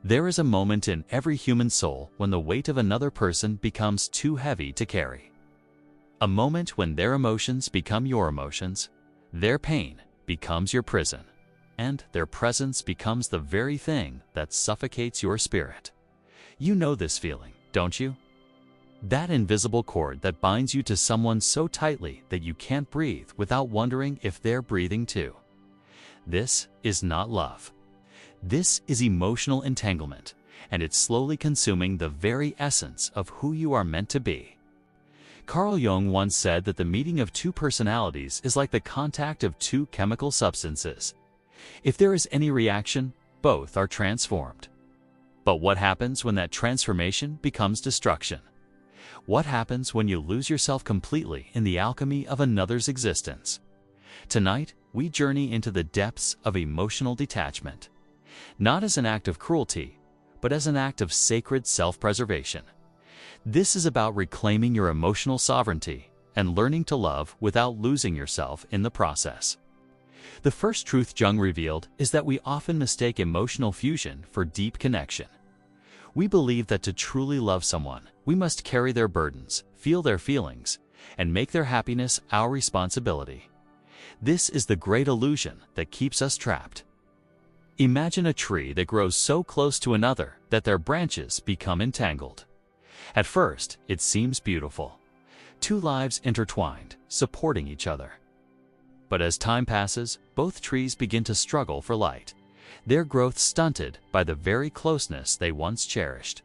There is a moment in every human soul when the weight of another person becomes too heavy to carry. A moment when their emotions become your emotions, their pain becomes your prison, and their presence becomes the very thing that suffocates your spirit. You know this feeling, don't you? That invisible cord that binds you to someone so tightly that you can't breathe without wondering if they're breathing too. This is not love. This is emotional entanglement, and it's slowly consuming the very essence of who you are meant to be. Carl Jung once said that the meeting of two personalities is like the contact of two chemical substances. If there is any reaction, both are transformed. But what happens when that transformation becomes destruction? What happens when you lose yourself completely in the alchemy of another's existence? Tonight, we journey into the depths of emotional detachment, not as an act of cruelty, but as an act of sacred self-preservation. This is about reclaiming your emotional sovereignty and learning to love without losing yourself in the process. The first truth Jung revealed is that we often mistake emotional fusion for deep connection. We believe that to truly love someone, we must carry their burdens, feel their feelings, and make their happiness our responsibility. This is the great illusion that keeps us trapped. Imagine a tree that grows so close to another that their branches become entangled. At first, it seems beautiful. Two lives intertwined, supporting each other. But as time passes, both trees begin to struggle for light, their growth stunted by the very closeness they once cherished.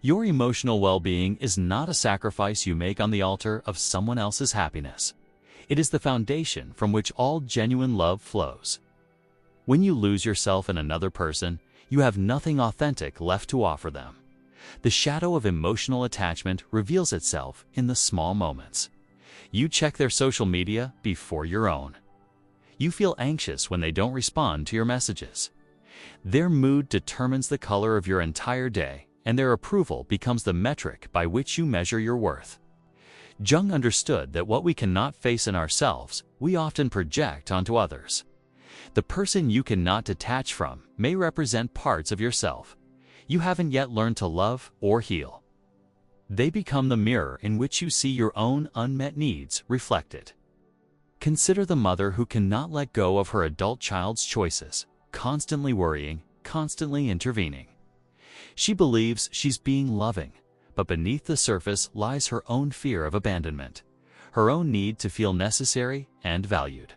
Your emotional well-being is not a sacrifice you make on the altar of someone else's happiness. It is the foundation from which all genuine love flows. When you lose yourself in another person, you have nothing authentic left to offer them. The shadow of emotional attachment reveals itself in the small moments. You check their social media before your own. You feel anxious when they don't respond to your messages. Their mood determines the color of your entire day, and their approval becomes the metric by which you measure your worth. Jung understood that what we cannot face in ourselves, we often project onto others. The person you cannot detach from may represent parts of yourself you haven't yet learned to love or heal. They become the mirror in which you see your own unmet needs reflected. Consider the mother who cannot let go of her adult child's choices, constantly worrying, constantly intervening. She believes she's being loving, but beneath the surface lies her own fear of abandonment, her own need to feel necessary and valued.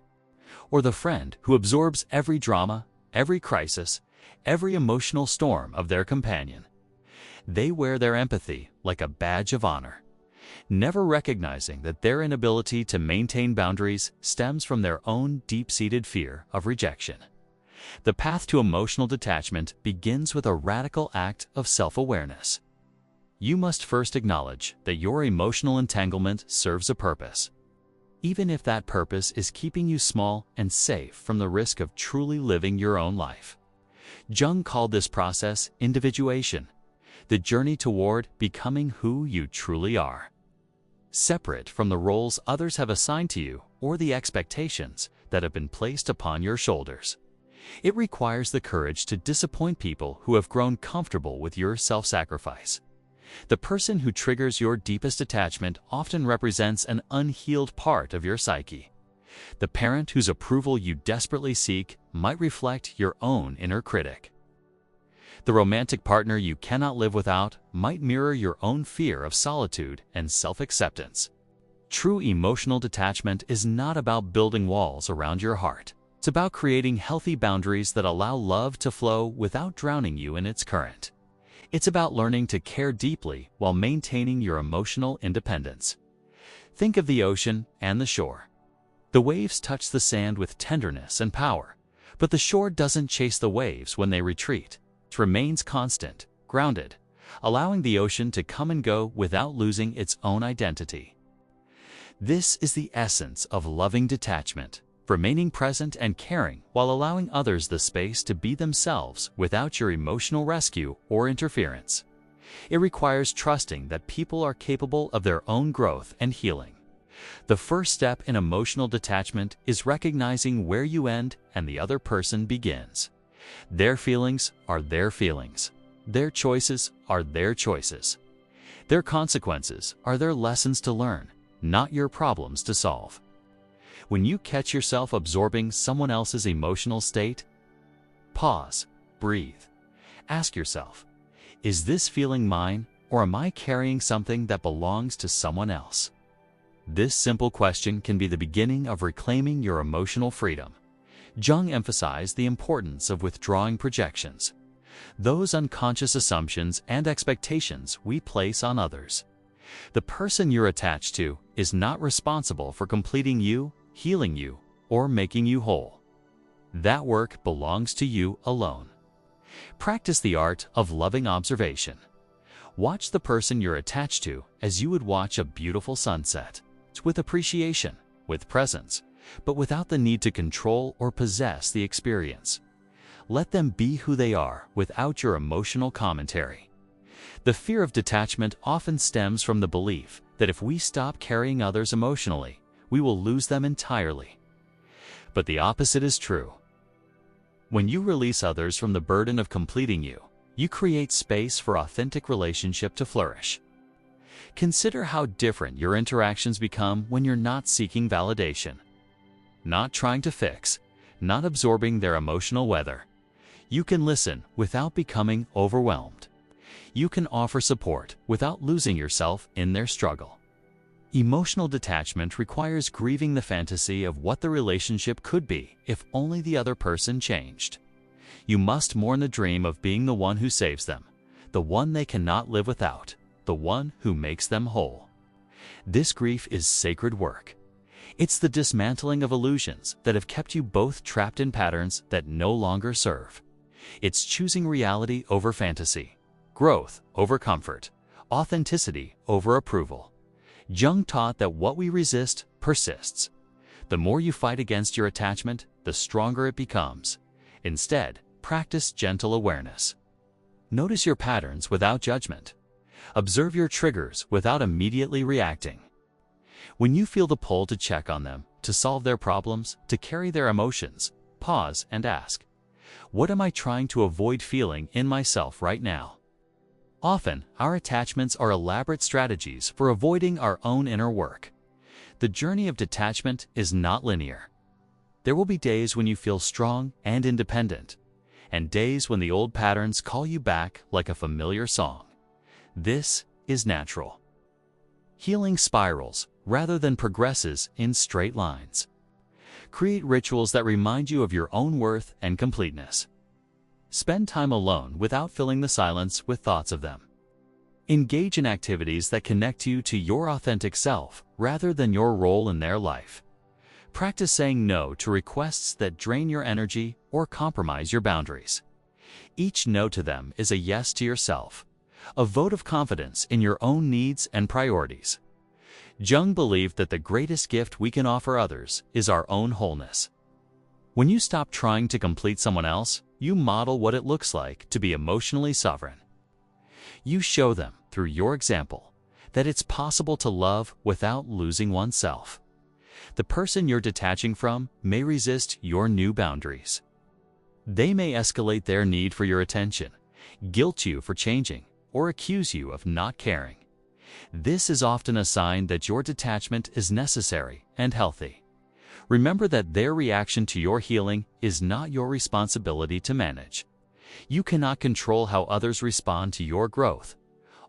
Or the friend who absorbs every drama, every crisis, every emotional storm of their companion. They wear their empathy like a badge of honor, never recognizing that their inability to maintain boundaries stems from their own deep-seated fear of rejection. The path to emotional detachment begins with a radical act of self-awareness. You must first acknowledge that your emotional entanglement serves a purpose, even if that purpose is keeping you small and safe from the risk of truly living your own life. Jung called this process individuation, the journey toward becoming who you truly are, separate from the roles others have assigned to you or the expectations that have been placed upon your shoulders. It requires the courage to disappoint people who have grown comfortable with your self-sacrifice. The person who triggers your deepest attachment often represents an unhealed part of your psyche. The parent whose approval you desperately seek might reflect your own inner critic. The romantic partner you cannot live without might mirror your own fear of solitude and self-acceptance. True emotional detachment is not about building walls around your heart. It's about creating healthy boundaries that allow love to flow without drowning you in its current. It's about learning to care deeply while maintaining your emotional independence. Think of the ocean and the shore. The waves touch the sand with tenderness and power, but the shore doesn't chase the waves when they retreat. It remains constant, grounded, allowing the ocean to come and go without losing its own identity. This is the essence of loving detachment, remaining present and caring while allowing others the space to be themselves without your emotional rescue or interference. It requires trusting that people are capable of their own growth and healing. The first step in emotional detachment is recognizing where you end and the other person begins. Their feelings are their feelings. Their choices are their choices. Their consequences are their lessons to learn, not your problems to solve. When you catch yourself absorbing someone else's emotional state, pause, breathe. Ask yourself, is this feeling mine, or am I carrying something that belongs to someone else? This simple question can be the beginning of reclaiming your emotional freedom. Jung emphasized the importance of withdrawing projections, those unconscious assumptions and expectations we place on others. The person you're attached to is not responsible for completing you, healing you, or making you whole. That work belongs to you alone. Practice the art of loving observation. Watch the person you're attached to as you would watch a beautiful sunset, with appreciation, with presence, but without the need to control or possess the experience. Let them be who they are without your emotional commentary. The fear of detachment often stems from the belief that if we stop carrying others emotionally, we will lose them entirely. But the opposite is true. When you release others from the burden of completing you, you create space for authentic relationship to flourish. Consider how different your interactions become when you're not seeking validation, not trying to fix, not absorbing their emotional weather. You can listen without becoming overwhelmed. You can offer support without losing yourself in their struggle. Emotional detachment requires grieving the fantasy of what the relationship could be if only the other person changed. You must mourn the dream of being the one who saves them, the one they cannot live without, the one who makes them whole. This grief is sacred work. It's the dismantling of illusions that have kept you both trapped in patterns that no longer serve. It's choosing reality over fantasy, growth over comfort, authenticity over approval. Jung taught that what we resist persists. The more you fight against your attachment, the stronger it becomes. Instead, practice gentle awareness. Notice your patterns without judgment. Observe your triggers without immediately reacting. When you feel the pull to check on them, to solve their problems, to carry their emotions, pause and ask, what am I trying to avoid feeling in myself right now? Often, our attachments are elaborate strategies for avoiding our own inner work. The journey of detachment is not linear. There will be days when you feel strong and independent, and days when the old patterns call you back like a familiar song. This is natural. Healing spirals rather than progresses in straight lines. Create rituals that remind you of your own worth and completeness. Spend time alone without filling the silence with thoughts of them. Engage in activities that connect you to your authentic self rather than your role in their life. Practice saying no to requests that drain your energy or compromise your boundaries. Each no to them is a yes to yourself, a vote of confidence in your own needs and priorities. Jung believed that the greatest gift we can offer others is our own wholeness. When you stop trying to complete someone else, you model what it looks like to be emotionally sovereign. You show them, through your example, that it's possible to love without losing oneself. The person you're detaching from may resist your new boundaries. They may escalate their need for your attention, guilt you for changing, or accuse you of not caring. This is often a sign that your detachment is necessary and healthy. Remember that their reaction to your healing is not your responsibility to manage. You cannot control how others respond to your growth,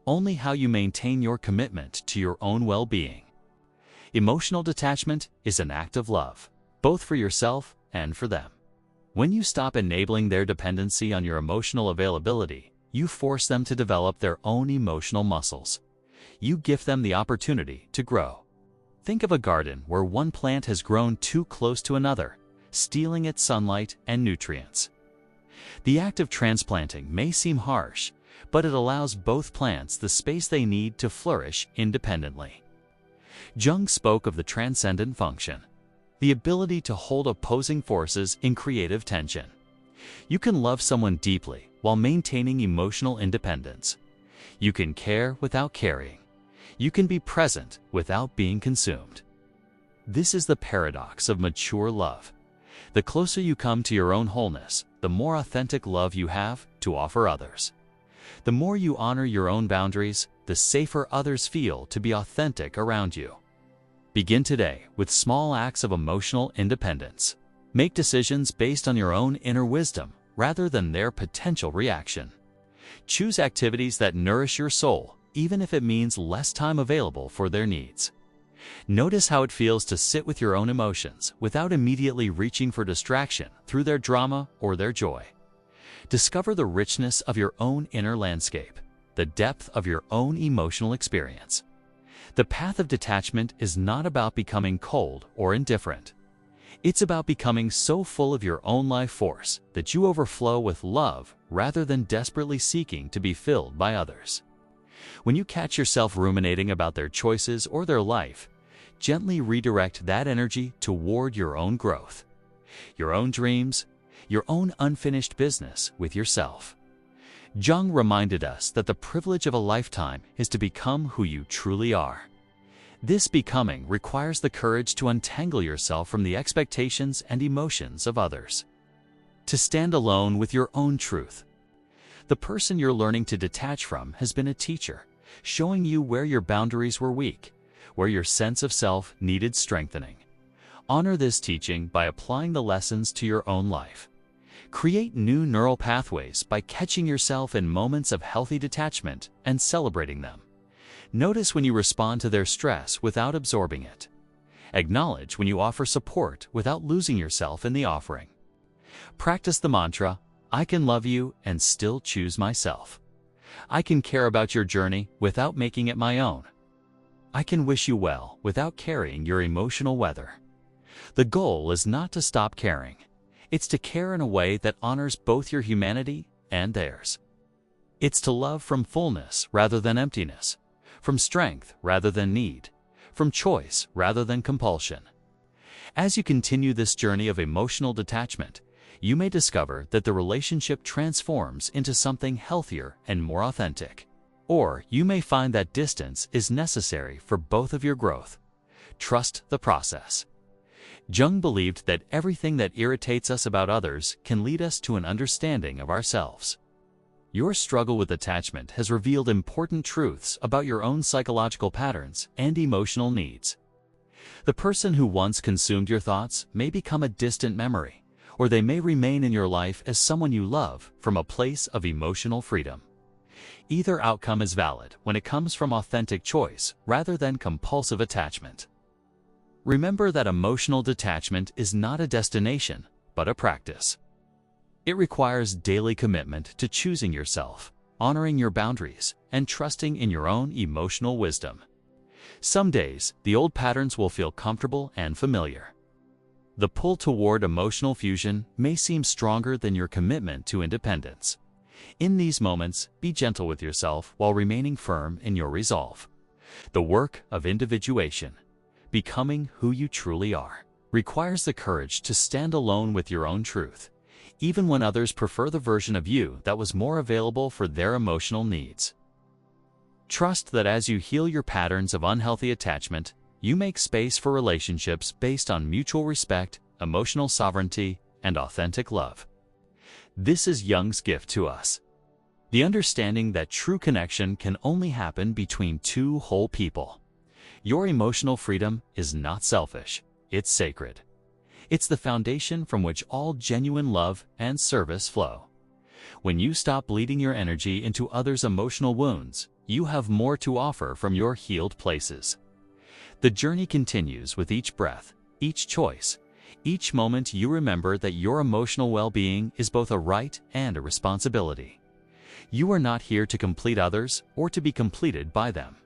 only how you maintain your commitment to your own well-being. Emotional detachment is an act of love, both for yourself and for them. When you stop enabling their dependency on your emotional availability, you force them to develop their own emotional muscles. You give them the opportunity to grow. Think of a garden where one plant has grown too close to another, stealing its sunlight and nutrients. The act of transplanting may seem harsh, but it allows both plants the space they need to flourish independently. Jung spoke of the transcendent function, the ability to hold opposing forces in creative tension. You can love someone deeply while maintaining emotional independence. You can care without carrying. You can be present without being consumed. This is the paradox of mature love. The closer you come to your own wholeness, the more authentic love you have to offer others. The more you honor your own boundaries, the safer others feel to be authentic around you. Begin today with small acts of emotional independence. Make decisions based on your own inner wisdom rather than their potential reaction. Choose activities that nourish your soul, even if it means less time available for their needs. Notice how it feels to sit with your own emotions without immediately reaching for distraction through their drama or their joy. Discover the richness of your own inner landscape, the depth of your own emotional experience. The path of detachment is not about becoming cold or indifferent. It's about becoming so full of your own life force that you overflow with love rather than desperately seeking to be filled by others. When you catch yourself ruminating about their choices or their life, gently redirect that energy toward your own growth, your own dreams, your own unfinished business with yourself. Jung reminded us that the privilege of a lifetime is to become who you truly are. This becoming requires the courage to untangle yourself from the expectations and emotions of others, to stand alone with your own truth. The person you're learning to detach from has been a teacher, showing you where your boundaries were weak, where your sense of self needed strengthening. Honor this teaching by applying the lessons to your own life. Create new neural pathways by catching yourself in moments of healthy detachment and celebrating them. Notice when you respond to their stress without absorbing it. Acknowledge when you offer support without losing yourself in the offering. Practice the mantra, I can love you and still choose myself. I can care about your journey without making it my own. I can wish you well without carrying your emotional weather. The goal is not to stop caring. It's to care in a way that honors both your humanity and theirs. It's to love from fullness rather than emptiness, from strength rather than need, from choice rather than compulsion. As you continue this journey of emotional detachment, you may discover that the relationship transforms into something healthier and more authentic. Or you may find that distance is necessary for both of your growth. Trust the process. Jung believed that everything that irritates us about others can lead us to an understanding of ourselves. Your struggle with attachment has revealed important truths about your own psychological patterns and emotional needs. The person who once consumed your thoughts may become a distant memory, or they may remain in your life as someone you love from a place of emotional freedom. Either outcome is valid when it comes from authentic choice rather than compulsive attachment. Remember that emotional detachment is not a destination, but a practice. It requires daily commitment to choosing yourself, honoring your boundaries, and trusting in your own emotional wisdom. Some days, the old patterns will feel comfortable and familiar. The pull toward emotional fusion may seem stronger than your commitment to independence. In these moments, be gentle with yourself while remaining firm in your resolve. The work of individuation, becoming who you truly are, requires the courage to stand alone with your own truth, even when others prefer the version of you that was more available for their emotional needs. Trust that as you heal your patterns of unhealthy attachment, you make space for relationships based on mutual respect, emotional sovereignty, and authentic love. This is Jung's gift to us. The understanding that true connection can only happen between two whole people. Your emotional freedom is not selfish, it's sacred. It's the foundation from which all genuine love and service flow. When you stop bleeding your energy into others' emotional wounds, you have more to offer from your healed places. The journey continues with each breath, each choice, each moment you remember that your emotional well-being is both a right and a responsibility. You are not here to complete others or to be completed by them.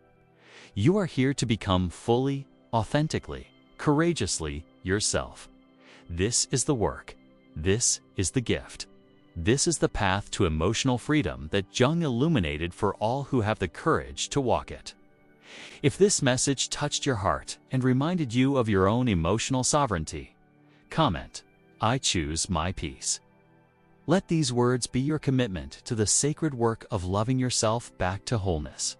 You are here to become fully, authentically, courageously yourself. This is the work. This is the gift. This is the path to emotional freedom that Jung illuminated for all who have the courage to walk it. If this message touched your heart and reminded you of your own emotional sovereignty, comment, I choose my peace. Let these words be your commitment to the sacred work of loving yourself back to wholeness.